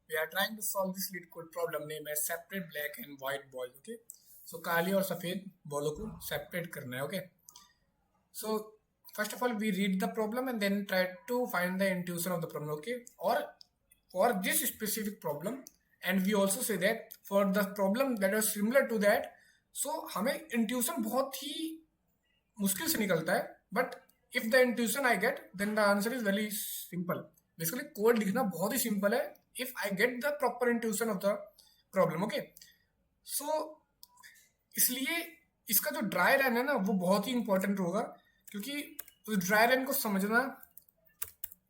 We are trying to solve this lead code problem named as separate black and white ball. Okay, so काली और सफेद बॉलों को separate करना है. Okay, so first of all we read the problem and then try to find the intuition of the problem. Okay, or for this specific problem, and we also say that for the problem that is similar to that, so हमें intuition बहुत ही मुश्किल से निकलता है. But if the intuition I get then the answer is very simple. Basically code लिखना बहुत ही simple है if I get the proper intuition of the problem. Okay, so इसलिए इसका जो ड्राई रन है ना वो बहुत ही इंपॉर्टेंट होगा, क्योंकि उस ड्राई रन को समझना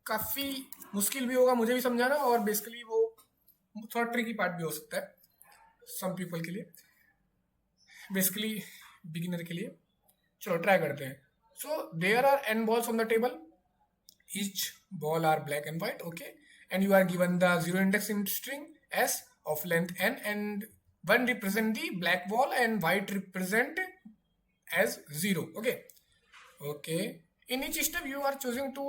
काफी मुश्किल भी होगा मुझे भी समझाना, और बेसिकली वो थोड़ा ट्रिकी पार्ट भी हो सकता है सम पीपल के लिए, बेसिकली बिगिनर के लिए. चलो ट्राई करते हैं. So there are n balls on the table. Each ball are black and white. Okay, and you are given the zero index in string s of length n, and one represent the black ball and white represent as 0. Okay, okay. In each step you are choosing to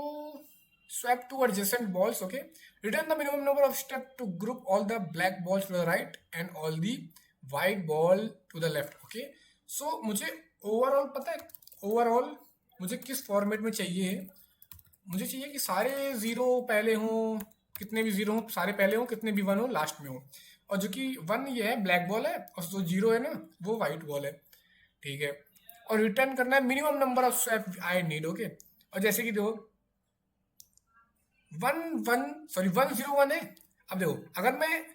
swap two adjacent balls. Okay, return the minimum number of steps to group all the black balls to the right and all the white ball to the left. Okay, so मुझे overall पता है overall मुझे किस format में चाहिए. मुझे चाहिए कि सारे जीरो पहले हों, कितने भी जीरो हों सारे पहले हों, कितने भी वन हो लास्ट में हो. और जो कि वन ये है ब्लैक बॉल है, और जो जीरो है ना वो वाइट बॉल है. ठीक है, और रिटर्न करना है minimum number of swap I need. Okay, और जैसे कि देखो 101 है. अब देखो अगर मैं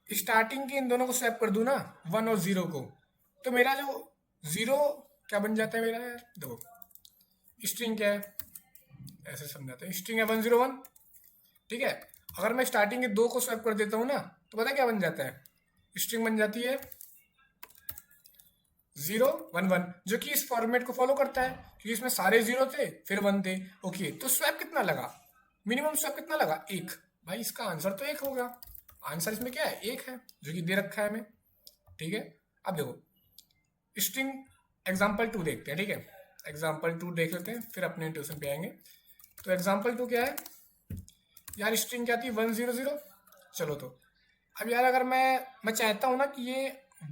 स्टार्टिंग के इन दोनों को स्वैप कर दूं ना 1 और 0 को, तो मेरा जो 0 क्या बन जाता है मेरा यार. देखो स्ट्रिंग क्या है, ऐसे समझाते हैं. स्ट्रिंग है 101. ठीक है, अगर मैं स्टार्टिंग के 2 को स्वैप कर देता हूँ ना तो पता क्या बन जाता है, स्ट्रिंग बन जाती है 011, जो कि इस फॉर्मेट को फॉलो करता है क्योंकि इसमें सारे 0 थे फिर 1 थे. ओके, तो स्वैप कितना लगा, मिनिमम स्वैप कितना लगा 1. भाई इसका आंसर तो 1 होगा. आंसर इसमें क्या है 1 है, जो कि दे रखा है हमें. ठीक है, अब देखो स्ट्रिंग एग्जाम्पल 2 देखते हैं. ठीक है, एग्जाम्पल 2 देख लेते हैं फिर अपने ट्यूशन पे आएंगे. तो एग्जाम्पल 2 क्या है यार, स्ट्रिंग क्या थी 100. चलो तो अब यार अगर मैं चाहता हूँ ना कि ये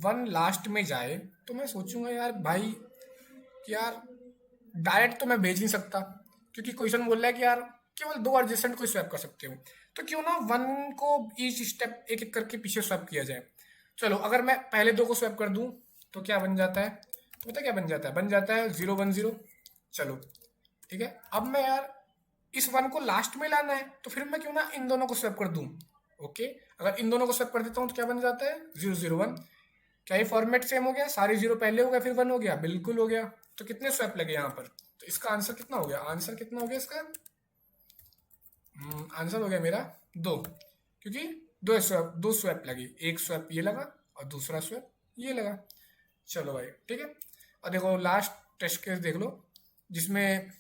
1 लास्ट में जाए, तो मैं सोचूंगा यार भाई कि यार डायरेक्ट तो मैं भेज नहीं सकता, क्योंकि क्वेश्चन बोल रहा है कि यार केवल 2 एडजेसेंट को स्वैप कर सकते हो. तो क्यों ना 1 को ईच स्टेप एक एक करके पीछे स्वैप किया जाए. चलो अगर मैं पहले 2 को स्वैप कर दूं तो क्या बन जाता है, तो पता क्या बन जाता है 010. चलो ठीक है, अब मैं यार इस 1 को लास्ट में लाना है, तो फिर मैं क्यों ना इन दोनों को स्वैप कर दूं. ओके, अगर इन दोनों को स्वैप कर देता हूं तो क्या बन जाता है 001. क्या ये फॉर्मेट सेम हो गया, सारे 0 पहले हो गया फिर 1 हो गया, बिल्कुल हो गया. तो कितने स्वैप लगे यहाँ पर, तो इसका आंसर कितना हो गया, आंसर कितना हो गया इसका आंसर हो गया मेरा 2, क्योंकि दो स्वैप लगी, एक स्वैप ये लगा और दूसरा स्वैप ये लगा. चलो भाई ठीक है, और देखो लास्ट टेस्ट केस देख लो जिसमें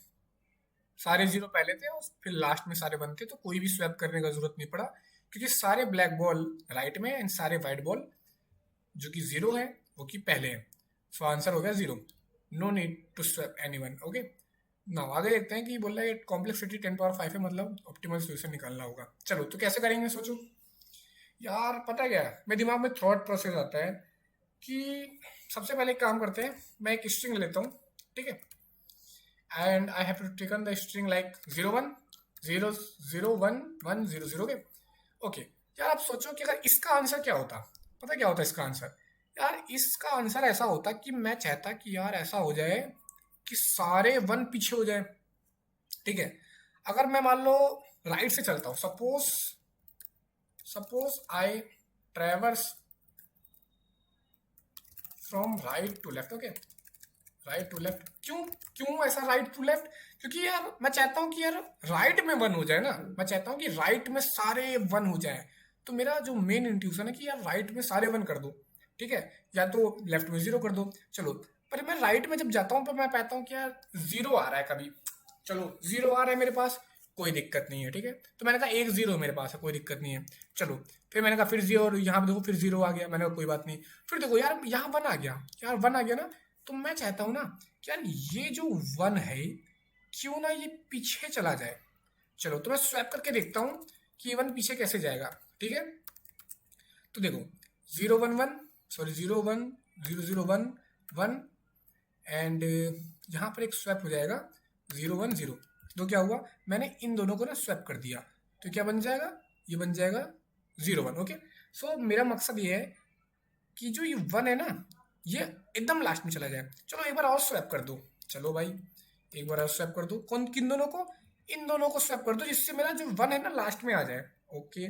सारे 0 पहले थे और फिर लास्ट में सारे 1 थे, तो कोई भी स्वैप करने का जरूरत नहीं पड़ा, क्योंकि सारे ब्लैक बॉल राइट में एंड सारे वाइट बॉल जो कि 0 है वो कि पहले है. सो आंसर हो गया 0. No need to swap anyone. Okay, now आगे देखते हैं कि बोल रहा है कॉम्प्लेक्सिटी 10⁵ है, मतलब ऑप्टिमल सॉल्यूशन निकालना होगा. चलो तो कैसे करेंगे सोचो यार. पता क्या है, मेरे दिमाग में थॉट प्रोसेस आता है कि सबसे पहले एक काम करते हैं, मैं एक स्ट्रिंग लेता हूँ. ठीक है, and I have to taken the string like 01 0 0 1 1 0 0. Okay यार, आप सोचो कि अगर इसका आंसर क्या होता, पता क्या होता इसका आंसर यार. इसका आंसर ऐसा होता कि मैं चाहता कि यार ऐसा हो जाए कि सारे 1 पीछे हो जाए. ठीक है, अगर मैं मान लो राइट से चलता हूँ, suppose I traverse from right to left. Okay, right to left. क्यों ऐसा राइट टू लेफ्ट, क्योंकि यार मैं चाहता हूँ कि यार राइट में 1 हो जाए ना. मैं चाहता हूँ कि राइट में सारे 1 हो जाए. तो मेरा जो मेन इंट्यूशन है कि यार राइट में सारे 1 कर दो. ठीक है, या तो लेफ्ट में 0 कर दो. चलो, पर मैं राइट में जब जाता हूँ तो मैं पाता हूँ कि यार 0 आ रहा है कभी. चलो 0 आ रहा है मेरे पास, कोई दिक्कत नहीं है. ठीक है, तो मैंने कहा 1 0 मेरे पास है, कोई दिक्कत नहीं है. चलो फिर मैंने कहा फिर 0, और यहाँ पे देखो फिर 0 आ गया, मैंने कहा कोई बात नहीं. फिर देखो यार यहाँ 1 आ गया, यार 1 आ गया ना, तो मैं चाहता हूँ ना कि यार ये जो 1 है क्यों ना ये पीछे चला जाए. चलो तो मैं स्वैप करके देखता हूँ कि ये 1 पीछे कैसे जाएगा. ठीक है, तो देखो 0 1 1 सॉरी 0 1 0 0 1 1 एंड यहाँ पर एक स्वैप हो जाएगा 0 1 0। तो क्या हुआ, मैंने इन दोनों को ना स्वैप कर दिया, तो क्या बन जाएगा, ये बन जाएगा 0 1। ओके, सो मेरा मकसद ये है कि जो ये 1 है ना ये एकदम लास्ट में चला जाए। चलो एक बार और स्वैप कर दो, चलो भाई एक बार और स्वैप कर दो। कौन, किन दोनों को, इन दोनों को स्वैप कर दो जिससे मेरा जो 1 है ना लास्ट में आ जाए। ओके,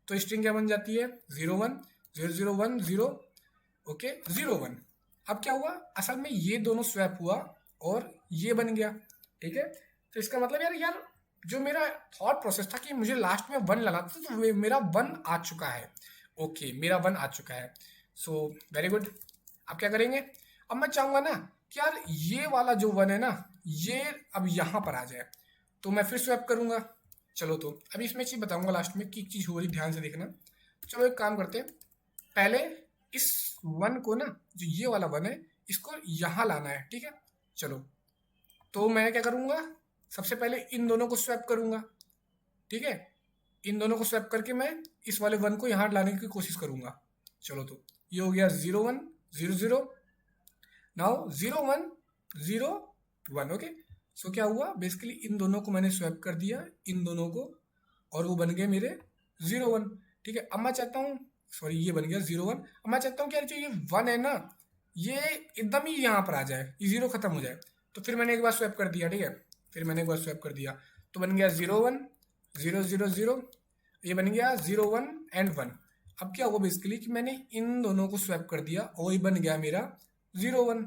तो स्ट्रिंग क्या बन जाती है 0 1 0 0 1 0। ओके 0 1। अब क्या हुआ, असल में ये दोनों स्वैप हुआ और ये बन गया। ठीक है, तो इसका मतलब यार जो मेरा थॉट प्रोसेस था कि मुझे लास्ट में 1 लाना था, तो मेरा 1 आ चुका है। ओके, मेरा 1 आ चुका है। So very good. अब क्या करेंगे, अब मैं चाहूंगा ना कि यार ये वाला जो 1 है ना ये अब यहाँ पर आ जाए, तो मैं फिर स्वैप करूंगा। चलो तो अभी इसमें चीज बताऊंगा लास्ट में कि चीज हो रही, ध्यान से देखना। चलो एक काम करते हैं, पहले इस 1 को ना, जो ये वाला 1 है इसको यहाँ लाना है। ठीक है, चलो तो मैं क्या करूंगा, सबसे पहले इन दोनों को स्वैप करूंगा। ठीक है, इन दोनों को स्वैप करके मैं इस वाले 1 को यहाँ लाने की कोशिश करूंगा। चलो तो ये हो गया 0 1 0 0। नाउ 0 1 0 1। ओके, सो क्या हुआ, बेसिकली इन दोनों को मैंने स्वैप कर दिया, इन दोनों को, और वो बन गए मेरे 0 1। ठीक है, अब मैं चाहता हूँ, सॉरी ये बन गया 0 1। अब मैं चाहता हूँ कि यार जो ये 1 है ना ये एकदम ही यहाँ पर आ जाए, ये 0 खत्म हो जाए। तो फिर मैंने एक बार स्वैप कर दिया। ठीक है, फिर मैंने एक बार स्वैप कर दिया, तो बन गया 0 1 0 0 0। ये बन गया 0 1 एंड 1। अब क्या हुआ बेसिकली कि मैंने इन दोनों को स्वैप कर दिया और ये बन गया मेरा 0 1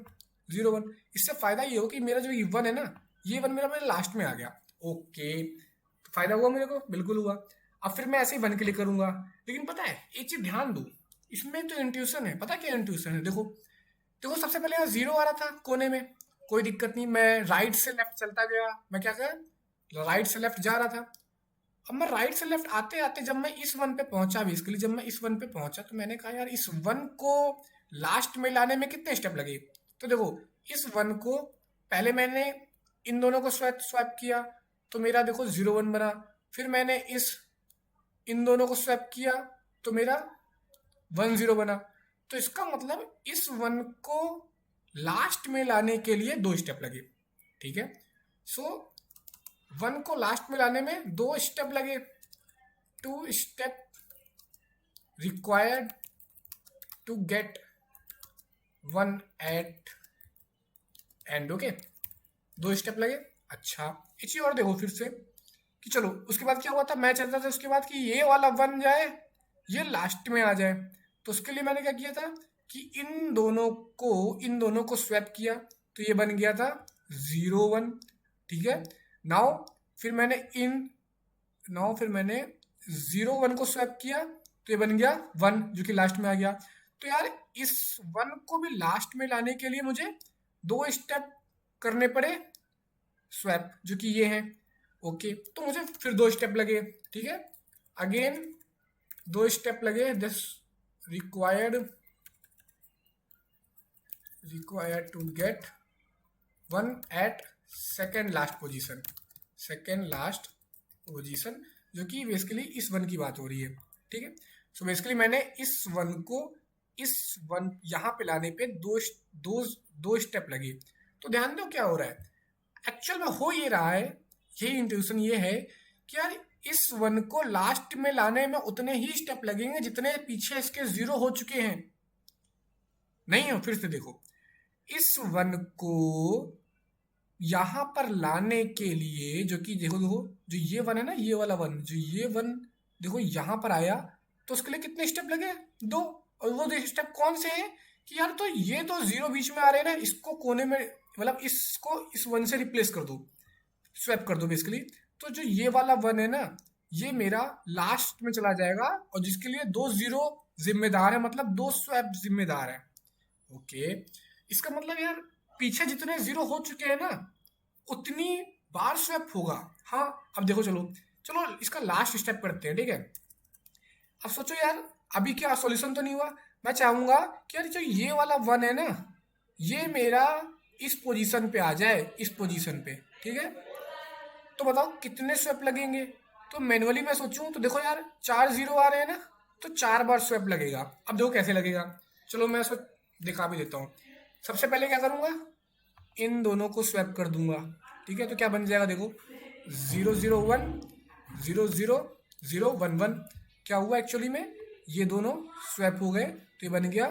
0 1। इससे फायदा ये हो कि मेरा जो ये 1 है ना ये 1 मेरे लास्ट में आ गया। ओके, तो फायदा हुआ मेरे को, बिल्कुल हुआ। अब फिर मैं ऐसे ही 1 क्लिक करूंगा, लेकिन पता है एक चीज ध्यान दो, इसमें तो इंट्यूशन है। पता क्या इंट्यूशन है, देखो देखो सबसे पहले यहाँ 0 आ रहा था कोने में, कोई दिक्कत नहीं, मैं राइट से लेफ्ट चलता गया, मैं क्या कर राइट से लेफ्ट जा रहा था। अब मैं राइट से लेफ्ट आते आते जब मैं इस 1 पे पहुंचा, बेसिकली जब मैं इस 1 पे पहुंचा तो मैंने कहा यार इस 1 को लास्ट में लाने में कितने स्टेप लगे। तो देखो इस 1 को पहले मैंने इन दोनों को स्वैप स्वैप किया, तो मेरा देखो 0 1 बना। फिर मैंने इन दोनों को स्वैप किया तो मेरा 1 0 बना। तो इसका मतलब इस 1 को लास्ट में लाने के लिए 2 स्टेप लगे। ठीक है, सो 1 को लास्ट में लाने में 2 स्टेप लगे, 2 step required to get 1 at end. Okay, 2 step लगे। अच्छा एक चीज और देखो फिर से कि चलो उसके बाद क्या हुआ था, मैं चाहता था उसके बाद कि ये वाला 1 जाए, ये लास्ट में आ जाए। तो उसके लिए मैंने क्या किया था कि इन दोनों को स्वैप किया, तो ये बन गया था 0 1। ठीक है, नाउ फिर मैंने 0 1 को स्वैप किया, तो ये बन गया 1 जो कि लास्ट में आ गया। तो यार इस 1 को भी लास्ट में लाने के लिए मुझे 2 स्टेप करने पड़े स्वैप, जो कि ये हैं। ओके, तो मुझे फिर 2 स्टेप लगे। ठीक है, अगेन 2 स्टेप लगे, this required to get 1 at second last position, जो कि बेसिकली इस 1 की बात हो रही है। ठीक है, सो बेसिकली मैंने इस 1 को इस 1 यहाँ पे लाने पे दो स्टेप लगे। तो ध्यान दो क्या हो रहा है, एक्चुअल में हो ये रहा है, यही इंट्यूशन ये है कि यार इस 1 को लास्ट में लाने में उतने ही स्टेप लगेंगे जितने पीछे इसके 0 हो चुके हैं। नहीं हो, फिर से देखो इस 1 को यहां पर लाने के लिए, जो कि देखो जो ये 1 है ना, ये वाला 1, जो ये 1 देखो यहां पर आया, तो उसके लिए कितने स्टेप लगे, 2। और वो स्टेप कौन से हैं कि यार तो ये तो 0 बीच में आ रहे हैं ना, इसको कोने में, मतलब इसको इस 1 से रिप्लेस कर दो, स्वैप कर दो बेसिकली। तो जो ये वाला 1 है ना ये मेरा लास्ट में चला जाएगा, और जिसके लिए 2 0 जिम्मेदार है, मतलब 2 स्वैप जिम्मेदार है। ओके, इसका मतलब यार पीछे जितने 0 हो चुके हैं ना उतनी बार स्वैप होगा। हाँ, अब देखो चलो इसका लास्ट स्टेप करते हैं। ठीक है, अब सोचो यार अभी क्या सॉल्यूशन तो नहीं हुआ, मैं चाहूंगा कि यार जो ये वाला 1 है ना ये मेरा इस पोजीशन पे आ जाए, इस पोजीशन पे। ठीक है, तो बताओ कितने स्वैप लगेंगे। तो मैनुअली मैं सोचूं तो देखो यार 4 0 आ रहे हैं ना, तो 4 बार स्वैप लगेगा। अब देखो कैसे लगेगा, चलो मैं इसको दिखा भी देता हूँ। सबसे पहले क्या करूँगा, इन दोनों को स्वैप कर दूंगा, ठीक है। तो क्या बन जाएगा देखो, 0 0 1 0 0 0 1 1। क्या हुआ एक्चुअली में, ये दोनों स्वैप हो गए, तो ये बन गया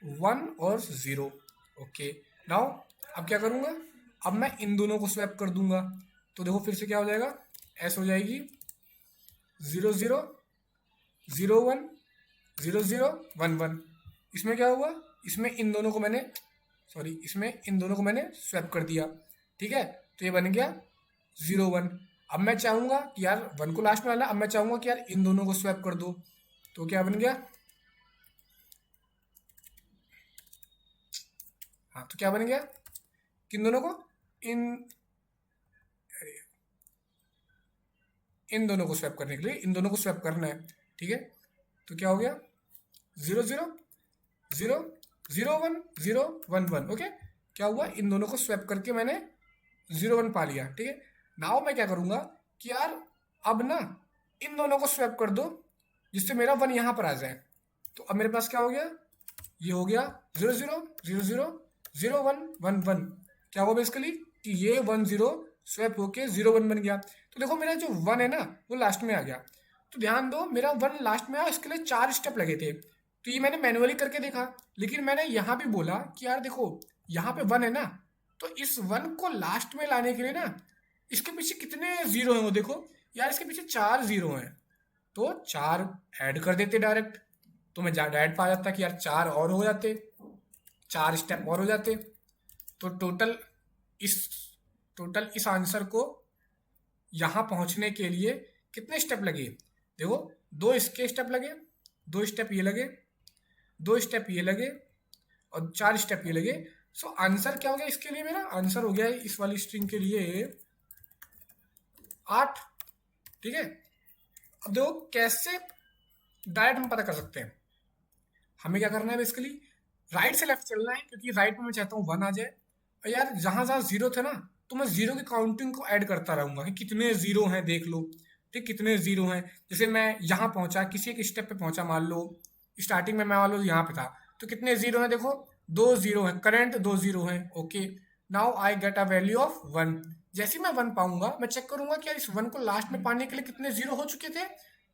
1 और 0। ओके, नाउ अब क्या करूँगा, अब मैं इन दोनों को स्वैप कर दूंगा। तो देखो फिर से क्या हो जाएगा, ऐसे हो जाएगी 0 0 0 1 0 0 1 1। इसमें क्या हुआ, इसमें इन दोनों को मैंने इसमें इन दोनों को मैंने स्वैप कर दिया, ठीक है। तो ये बन गया 0 1। अब मैं चाहूंगा कि यार 1 को लास्ट में डालना, अब मैं चाहूंगा कि यार इन दोनों को स्वैप कर दो। तो क्या बन गया, हाँ तो क्या बन गया, किन दोनों को, इन इन दोनों को स्वैप करने के लिए इन दोनों को स्वैप करना है, ठीक है। तो क्या हो गया, 0 0 0 0 0 1 0 1 1। ओके, क्या हुआ, इन दोनों को स्वैप करके मैंने 0 1 पा लिया, ठीक है। नाउ मैं क्या करूंगा कि यार अब ना इन दोनों को स्वैप कर दो, जिससे मेरा 1 यहाँ पर आ जाए। तो अब मेरे पास क्या हो गया, ये हो गया 0 0 0 0 0 1 1 1। क्या हुआ बेसिकली कि ये 1 0 स्वैप होके 0 1 बन गया। तो देखो मेरा जो 1 है ना वो लास्ट में आ गया। तो ध्यान दो, मेरा 1 लास्ट में आया, इसके लिए 4 स्टेप लगे थे। तो ये मैंने मैनुअली करके देखा, लेकिन मैंने यहाँ भी बोला कि यार देखो यहाँ पे 1 है ना, तो इस 1 को लास्ट में लाने के लिए ना इसके पीछे कितने जीरो हैं वो देखो, यार इसके पीछे 4 जीरो हैं। तो 4 ऐड कर देते डायरेक्ट, तो मैं डायरेक्ट पा जाता कि यार 4 और हो जाते, 4 स्टेप और हो जाते। तो इस टोटल इस आंसर को यहाँ पहुँचने के लिए कितने स्टेप लगे, देखो 2 इसके स्टेप लगे, 2 स्टेप ये लगे, 2 स्टेप ये लगे और 4 स्टेप ये लगे। सो आंसर क्या हो गया इसके लिए, मेरा आंसर हो गया इस वाली स्ट्रिंग के लिए 8, ठीक है। अब देखो कैसे डायरेक्ट हम पता कर सकते हैं। हमें क्या करना है बेसिकली, राइट से लेफ्ट चलना है, क्योंकि राइट में मैं चाहता हूँ 1 आ जाए। और यार जहाँ जहाँ जीरो थे ना, तो मैं जीरो की काउंटिंग को ऐड करता रहूंगा कि कितने जीरो हैं देख लो, ठीक, कितने जीरो हैं। जैसे मैं यहाँ पहुंचा, किसी एक स्टेप पे पहुंचा, मान लो स्टार्टिंग में मैं मान लो यहाँ पे था, तो कितने जीरो हैं देखो, 2 जीरो हैं, करंट 2 जीरो हैं। Okay, now I get a value of 1। जैसे ही मैं 1 पाऊंगा, मैं चेक करूंगा कि यार इस 1 को लास्ट में पाने के लिए कितने जीरो हो चुके थे,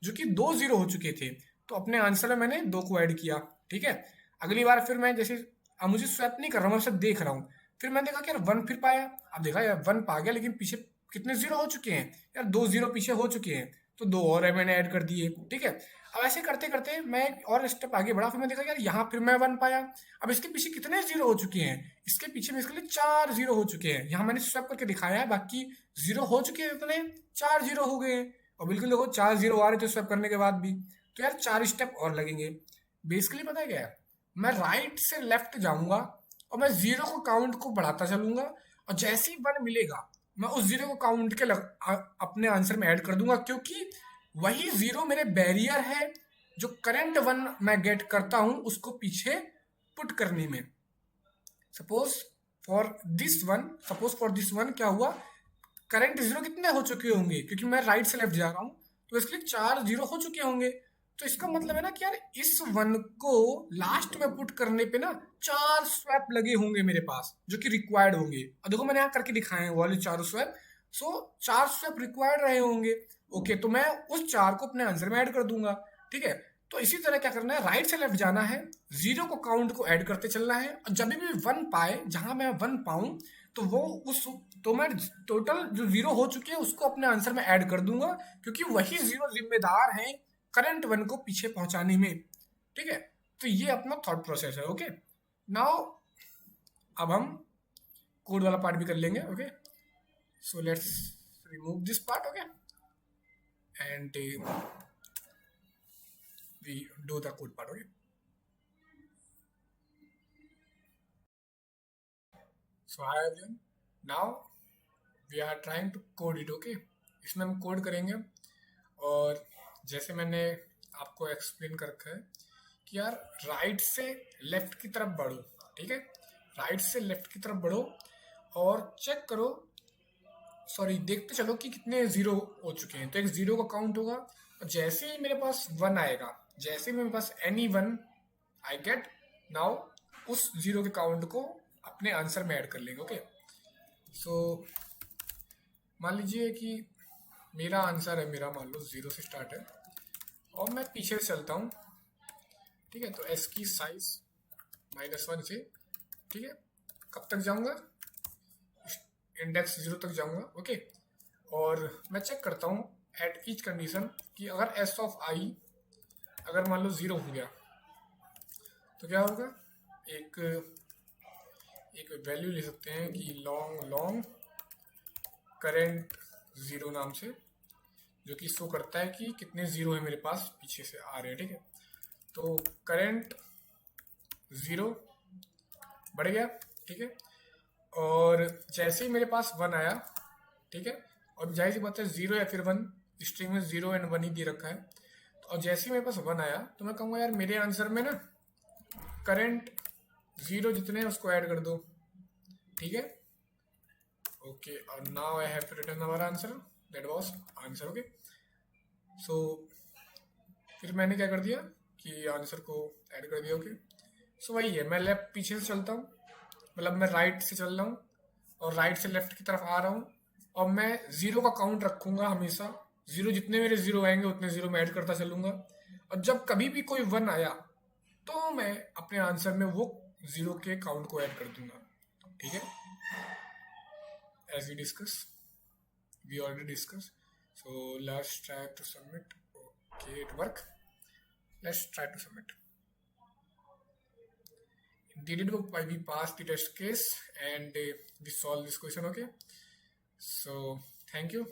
जो कि 2 जीरो हो चुके थे। तो अपने आंसर में मैंने 2 को ऐड किया, ठीक है। अगली बार फिर मैं जैसे, अब मुझे स्वैप नहीं कर रहा हूँ, मैं सिर्फ देख रहा हूँ। फिर मैंने देखा कि यार 1 फिर पाया, अब देखा यार 1 पा गया, लेकिन पीछे कितने जीरो हो चुके हैं, यार 2 जीरो पीछे हो चुके हैं, तो 2 और मैंने ऐड कर दिए, ठीक है। अब ऐसे करते करते मैं एक और स्टेप आगे बढ़ा, फिर मैं देखा यार यहाँ फिर मैं 1 पाया। अब इसके पीछे कितने जीरो हो चुके हैं, इसके पीछे बेसिकली 4 जीरो हो चुके हैं। यहाँ मैंने स्वैप करके दिखाया है, बाकी जीरो हो चुके हैं, इतने 4 जीरो हो गए हैं। और बिल्कुल देखो 4 जीरो आ रहे थे स्वैप करने के बाद भी, तो यार 4 स्टेप और लगेंगे। बेसिकली पता है क्या है, मैं राइट से लेफ्ट जाऊंगा और मैं जीरो को काउंट को बढ़ाता चलूंगा, और जैसे ही 1 मिलेगा मैं उस जीरो को काउंट के अपने आंसर में ऐड कर दूंगा, क्योंकि वही जीरो मेरे बैरियर है जो करंट 1 मैं गेट करता हूं उसको पीछे पुट करने में। सपोज फॉर दिस वन क्या हुआ, करंट जीरो कितने हो चुके होंगे, क्योंकि मैं राइट से लेफ्ट जा रहा हूँ, तो इसके लिए 4 जीरो हो चुके होंगे। तो इसका मतलब है ना कि यार इस 1 को लास्ट में पुट करने पे ना 4 स्वैप लगे होंगे मेरे पास, जो कि रिक्वायर्ड होंगे। और देखो मैंने यहाँ करके दिखाए हैं वो वाले 4 स्वैप। सो 4 स्वैप रिक्वायर्ड रहे होंगे। ओके, तो मैं उस 4 को अपने आंसर में ऐड कर दूंगा, ठीक है। तो इसी तरह क्या करना है, राइट से लेफ्ट जाना है, जीरो को काउंट को ऐड करते चलना है, और जब भी 1 पाए, जहां मैं 1 पाऊं, तो वो उस तो मैं टोटल जो जीरो हो चुके हैं उसको अपने आंसर में ऐड कर दूंगा, क्योंकि वही जीरो जिम्मेदार हैं करंट 1 को पीछे पहुंचाने में, ठीक है। तो ये अपना थॉट प्रोसेस है। ओके, नाउ अब हम कोड वाला पार्ट भी कर लेंगे। Okay, so let's remove this part. Okay, and we do the code part. Okay, so hi everyone, now we are trying to code it. Okay, इसमें हम code करेंगे, और जैसे मैंने आपको एक्सप्लेन कर रखा है कि यार राइट से लेफ्ट की तरफ बढ़ो, ठीक है, राइट से लेफ्ट की तरफ बढ़ो और चेक करो, देखते चलो कि कितने जीरो हो चुके हैं। तो एक जीरो का काउंट होगा, और जैसे ही मेरे पास 1 आएगा, जैसे मेरे पास any one I get, now उस जीरो के काउंट को अपने आंसर में ऐड कर लेंगे। ओके, सो मान लीजिए कि मेरा आंसर है, मेरा मान लो जीरो से स्टार्ट है और मैं पीछे से चलता हूँ। ठीक है, तो एस की साइज -1 से, ठीक है, कब तक जाऊँगा, इंडेक्स जीरो तक जाऊँगा। ओके, और मैं चेक करता हूँ एट ईच कंडीशन कि अगर एस ऑफ आई अगर मान लो जीरो हो गया तो क्या होगा, एक एक वैल्यू ले सकते हैं कि लॉन्ग लॉन्ग करेंट जीरो नाम से, जो कि शो करता है कि कितने जीरो है मेरे पास पीछे से आ रहे हैं। ठीक है, तो करेंट जीरो बढ़ गया। ठीक है, और जैसे ही मेरे पास वन आया, ठीक है, और जाहिर सी बात है जीरो या फिर वन, स्ट्रिंग में जीरो एंड वन ही दे रखा है, तो और जैसे ही मेरे पास वन आया तो मैं कहूँगा यार मेरे आंसर में ना करंट जीरो जितने हैं उसको ऐड कर दो। ठीक है, ओके, और now I have to return our answer, that was answer. Okay, so फिर मैंने क्या कर दिया कि आंसर को ऐड कर दिया। ओके, सो वही है, मैं लेफ्ट पीछे से चलता हूँ, मतलब मैं राइट से चल रहा हूँ और राइट से लेफ्ट की तरफ आ रहा हूँ, और मैं जीरो का काउंट रखूंगा हमेशा, जीरो जितने मेरे जीरो आएंगे उतने जीरो में ऐड करता चलूंगा, और जब कभी भी कोई वन आया तो मैं अपने आंसर में वो जीरो के काउंट को ऐड कर दूंगा। ठीक है, as we discuss, we already discuss, so let's try to submit. Okay, it work, let's try to submit. Did it, we passed the test case and we solved this question. Okay, so thank you.